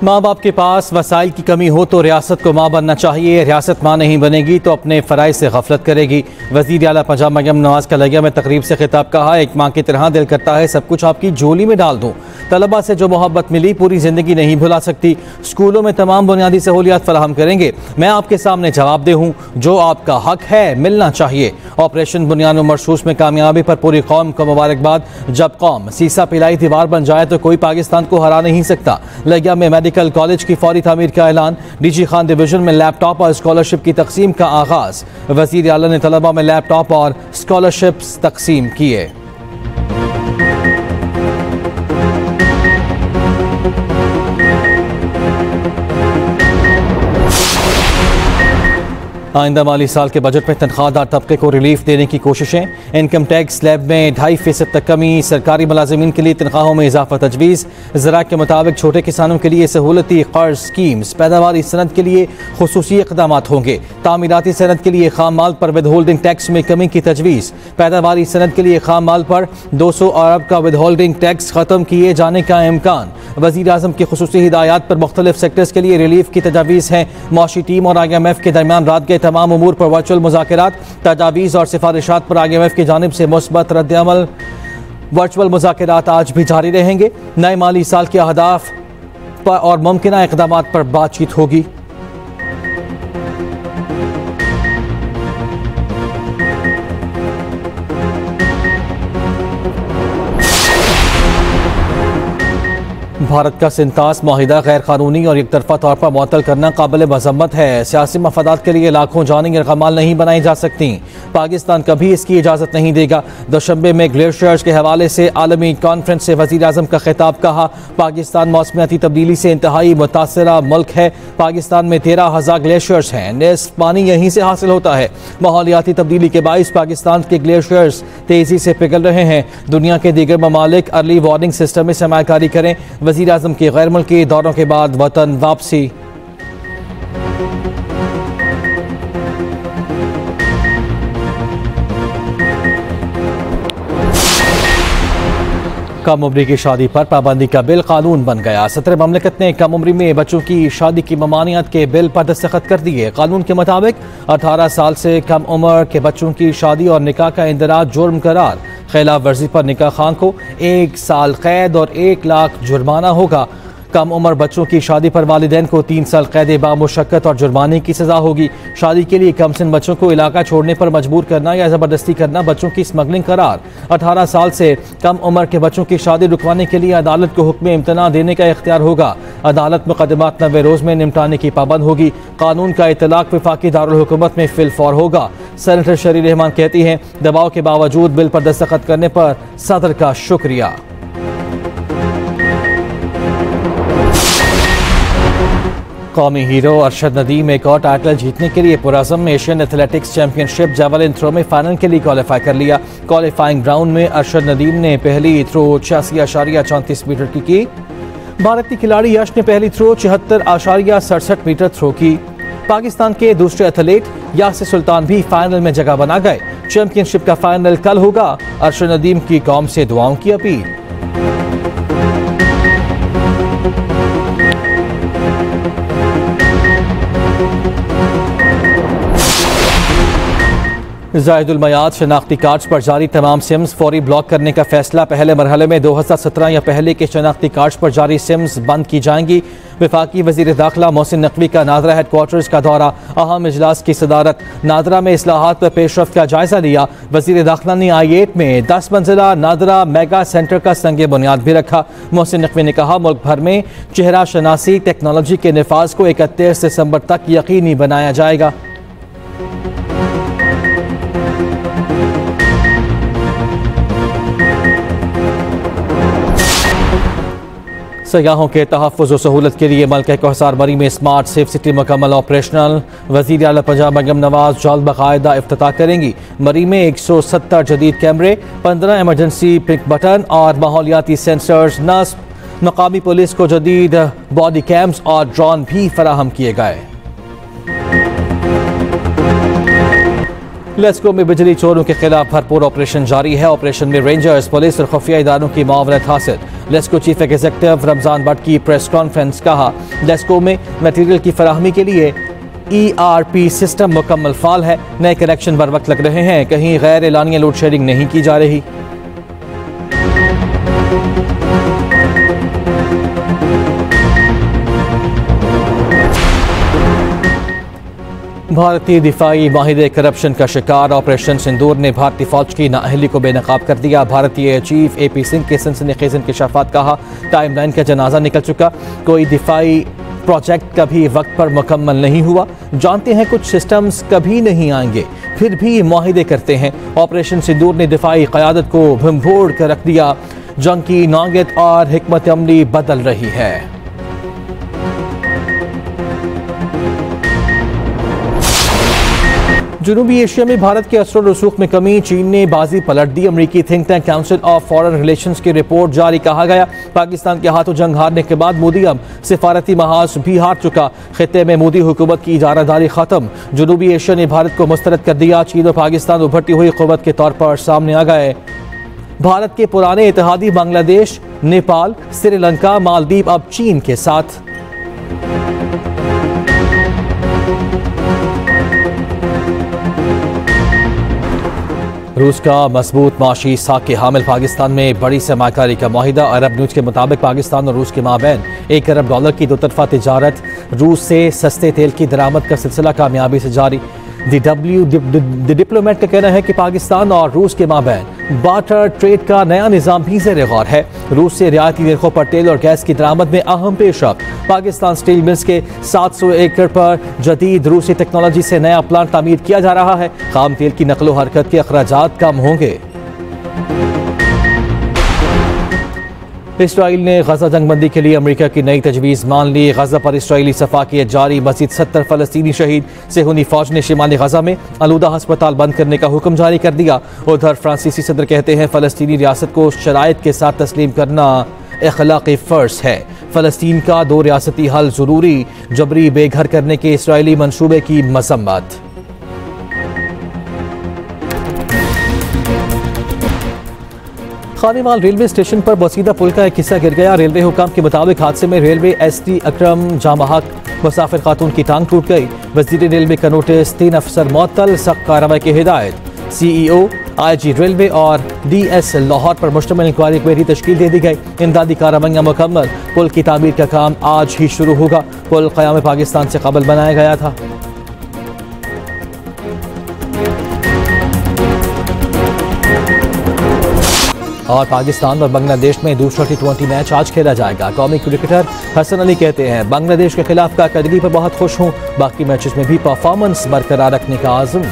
माँ बाप के पास वसाइल की कमी हो तो रियासत को माँ बनना चाहिए। रियासत माँ नहीं बनेगी तो अपने फ़राइज़ से गफलत करेगी। वज़ीर आला पंजाब मरियम नवाज़ का लगिया में तकरीब से खिताब कहा, एक माँ की तरह दिल करता है सब कुछ आपकी झोली में डाल दूँ। तलबा से जो मोहब्बत मिली पूरी ज़िंदगी नहीं भुला सकती। स्कूलों में तमाम बुनियादी सहूलियात फराहम करेंगे। मैं आपके सामने जवाबदेह हूँ, जो आपका हक है मिलना चाहिए। ऑपरेशन बुनियाद मरसूस में कामयाबी पर पूरी कौम को मुबारकबाद। जब कौम सीसा पिलाई दीवार बन जाए तो कोई पाकिस्तान को हरा नहीं सकता। लगिया में मेडिकल कॉलेज की फौरी तामीर का ऐलान। डीजी खान डिवीजन में लैपटॉप और स्कॉलरशिप की तकसीम का आगाज। वज़ीर आला ने तलबा में लैपटॉप और स्कॉलरशिप्स तकसीम किए। आइंदा माली साल के बजट में तनख्वाहदार तबके को रिलीफ देने की कोशिशें। इनकम टैक्स स्लैब में 2.5% तक कमी। सरकारी मुलाजिमीन के लिए तनख्वाहों में इजाफा तजवीज़। ज़रा के मुताबिक छोटे किसानों के लिए सहूलती कर्ज स्कीम्स। पैदावारी सनत के लिए खुसूसी इक़दाम होंगे। तामीराती सनत के लिए खाम माल पर विद होल्डिंग टैक्स में कमी की तजवीज़। पैदावारी सनत के लिए खाम माल पर 200 अरब का विद होल्डिंग टैक्स ख़त्म किए जाने का इम्कान। वज़ीर आज़म की खुसूसी हिदायत पर मुख्तलिफ सेक्टर्स के लिए रिलीफ की तजावीज़ हैं। मौशी टीम और IMF के दरमियान रात गए तमाम उमूर पर वर्चुअल मुज़ाकरात। तजावीज़ और सिफारिशात पर IMF की जानिब से मुस्बत रद्द-ए-अमल। वर्चुअल मुज़ाकरात आज भी जारी रहेंगे। नए माली साल के अहदाफ पर और मुमकिना इक़दामात पर बातचीत होगी। भारत का सिंतास माहिदा गैर कानूनी और एक तरफा तौर पर मुअत्तल करना काबिल मज़म्मत है। सियासी मफादात के लिए लाखों जानें यरगमाल नहीं बनाई जा सकती। पाकिस्तान कभी इसकी इजाज़त नहीं देगा। दोशंबे में ग्लेशियर्स के हवाले से आलमी कॉन्फ्रेंस से वज़ीर आज़म का खिताब। कहा, पाकिस्तान मौसमियाती तब्दीली से इंतहाई मुतासरा मुल्क है। पाकिस्तान में 13,000 ग्लेशियर्स हैं। निस्फ पानी यहीं से हासिल होता है। माहौलियाती तब्दीली के बाइस पाकिस्तान के ग्लेशियर्स तेज़ी से पिघल रहे हैं। दुनिया के दीगर ममालिक अर्ली वार्निंग सिस्टम में सरमायाकारी करें। वज़ीर आज़म के गैर मुल्की दौरों के बाद वतन वापसी। कम उम्री की शादी पर पाबंदी का बिल कानून बन गया। सदर ममलिकत ने कम उम्री में बच्चों की शादी की ममानियत के बिल पर दस्तखत कर दिए। कानून के मुताबिक 18 साल से कम उम्र के बच्चों की शादी और निकाह का इंदराज जुर्म करार। खिलाफ वर्जी पर निकाह खान को 1 साल कैद और 1 लाख जुर्माना होगा। कम उम्र बच्चों की शादी पर वालिदैन को 3 साल कैद बामुशक्कत और जुर्माने की सजा होगी। शादी के लिए कमसिन बच्चों को इलाका छोड़ने पर मजबूर करना या ज़बरदस्ती करना बच्चों की स्मगलिंग करार। 18 साल से कम उम्र के बच्चों की शादी रुकवाने के लिए अदालत को हुक्म इम्तना देने का इख्तियार होगा। अदालत मुकदमात 90 रोज़ में निपटाने की पाबंद होगी। कानून का इतलाक वफाकी दारुल हुकूमत में फिलफौर होगा। सेनेटर शरी रहमान कहती हैं, दबाव के बावजूद बिल पर दस्तखत करने पर सदर का शुक्रिया। कौमी हीरो अरशद नदीम एक और टाइटल जीतने के लिए पुरज़म Asian athletics championship javelin throw में फाइनल के लिए क्वालिफाई कर लिया। क्वालिफाइंग राउंड में अरशद नदीम ने पहली थ्रो 86.34 मीटर की। भारतीय खिलाड़ी यश ने पहली थ्रो 74.67 मीटर थ्रो की। पाकिस्तान के दूसरे एथलीट यासिर सुल्तान भी फाइनल में जगह बना गए। चैंपियनशिप का फाइनल कल होगा। अरशद नदीम की कौम से दुआओं की अपील। ज़ायदुल मयाद शनाख्ती कार्ड्स पर जारी तमाम सिम्स फौरी ब्लॉक करने का फैसला। पहले मरहले में 2017 या पहले के शनाख्ती कार्ड्स पर जारी सिम्स बंद की जाएंगी। वफाकी वज़ीर दाखिला मोहसिन नकवी का नादरा हेडक्वार्टर्स का दौरा। अहम इजलास की सदारत। नादरा में इस्लाहात पर पेशरफ का जायजा लिया। वज़ीर दाखिला ने I-8 में 10 मंजिला नादरा मेगा सेंटर का संगे बुनियाद भी रखा। मोहसिन नकवी ने कहा, मुल्क भर में चेहरा शनासी टेक्नोलॉजी के नफाज को 31 दिसंबर तक यकीनी बनाया जाएगा। सयाहों के तहफ़्फ़ुज़ व सहूलत के लिए मलका कोहसार मरी में स्मार्ट सेफ सिटी मुकम्मल ऑपरेशनल। वज़ीर आला पंजाब मरियम नवाज़ जल्द बाकायदा इफ्तिताह करेंगी। मरी में 170 जदीद कैमरे, 15 एमरजेंसी पिक बटन और माहौलियाती सेंसर्स नस्ब। मकामी पुलिस को जदीद बॉडी कैम्स और ड्रोन भी फराहम किए गए। लेस्को में बिजली चोरों के खिलाफ भरपूर ऑपरेशन जारी है। ऑपरेशन में रेंजर्स, पुलिस और खुफिया इदारों की मुआवनत हासिल। लेस्को चीफ एग्जीक्यूटिव रमजान भट्ट की प्रेस कॉन्फ्रेंस। कहा लेस्को में मटेरियल की फराहमी के लिए ERP सिस्टम मुकम्मल फाल है, नए कनेक्शन बर वक्त लग रहे हैं, कहीं गैर एलानिया लोड शेडिंग नहीं की जा रही। भारतीय दिफाई माहिदे करप्शन का शिकार ऑपरेशन सिंदूर ने भारतीय फौज की नाअहली को बेनकाब कर दिया। भारतीय चीफ AP सिंह के सनसनीखेज इंकशाफात। कहा टाइमलाइन का जनाजा निकल चुका, कोई दिफाई प्रोजेक्ट कभी वक्त पर मुकम्मल नहीं हुआ। जानते हैं कुछ सिस्टम्स कभी नहीं आएंगे, फिर भी मुआहिदे करते हैं। ऑपरेशन सिंदूर ने दिफाई क़यादत को भंभोड़ कर रख दिया। जंग की नौयत और हिकमत अमली बदल रही है। जनूबी एशिया में भारत के असर रसूख में कमी, चीन ने बाजी पलट दी। अमरीकी think tank council of foreign relations की रिपोर्ट जारी। कहा गया पाकिस्तान के हाथों जंग हारने के बाद मोदी अब सिफारती महाज भी हार चुका। खित्ते में मोदी हुकूमत की इजारादारी खत्म। जनूबी एशिया ने भारत को मुस्तरद कर दिया। चीन और पाकिस्तान उभरती हुई क़ुव्वत के तौर पर सामने आ गए। भारत के पुराने इत्तेहादी बांग्लादेश, नेपाल, श्रीलंका, मालदीव अब चीन के साथ। रूस का मजबूत माशी साख के हामिल पाकिस्तान में बड़ी सरमाकारी का मुआहिदा। अरब न्यूज़ के मुताबिक पाकिस्तान और रूस के माबैन $1 अरब की दो तरफा तिजारत। रूस से सस्ते तेल की दरामद का सिलसिला कामयाबी से जारी। द डिप्लोमेट का कहना है कि पाकिस्तान और रूस के माबैन बार्टर ट्रेड का नया निज़ाम भी ज़ेर गौर है। रूस से रियायती नरखों पर तेल और गैस की दरामद में अहम पेशरफ्त। पाकिस्तान स्टील मिल्स के 700 एकड़ पर जदीद रूसी टेक्नोलॉजी से नया प्लांट तामीर किया जा रहा है। खाम तेल की नकलो हरकत के अखराजात कम होंगे। इसराइल ने गजा जंगबंदी के लिए अमेरिका की नई तजवीज़ मान ली। गजा पर इसराइली सफाकियत जारी। मज़ीद 70 फ़लस्तीनी शहीद। सेहूनी फ़ौज ने शिमाली गजा में आलूदा हस्पताल बंद करने का हुक्म जारी कर दिया। उधर फ्रांसीसी सदर कहते हैं फ़लस्तीनी रियासत को शराइत के साथ तस्लीम करना अखलाक़ी फ़र्ज़ है। फ़लस्तीन का 2 रियासती हल ज़रूरी। जबरी बेघर करने के इसराइली मनसूबे की मज़म्मत। खानेवाल रेलवे स्टेशन पर बसीदा पुल का एक हिस्सा गिर गया। रेलवे हुकाम के मुताबिक हादसे में रेलवे SD अकरम जामहक मुसाफिर खातून की टांग टूट गई। वज़ीर रेलवे का नोटिस, 3 अफसर मुअत्तल, सख्त कार्रवाई की हिदायत। CEO, IG रेलवे और DS लाहौर पर मुश्तमिल इंक्वायरी कमेटी तश्कील दे दी गई। इमदादी कार्रवाइयाँ मुकम्मल। पुल की तामीर का काम आज ही शुरू होगा। पुल क़याम पाकिस्तान से कबल बनाया गया था। और पाकिस्तान और बांग्लादेश में दूसरा T20 मैच आज खेला जाएगा। कौमी क्रिकेटर हसन अली कहते हैं बांग्लादेश के खिलाफ कारकर्दगी पर बहुत खुश हूँ, बाकी मैचेस में भी परफॉर्मेंस बरकरार रखने का आज़म।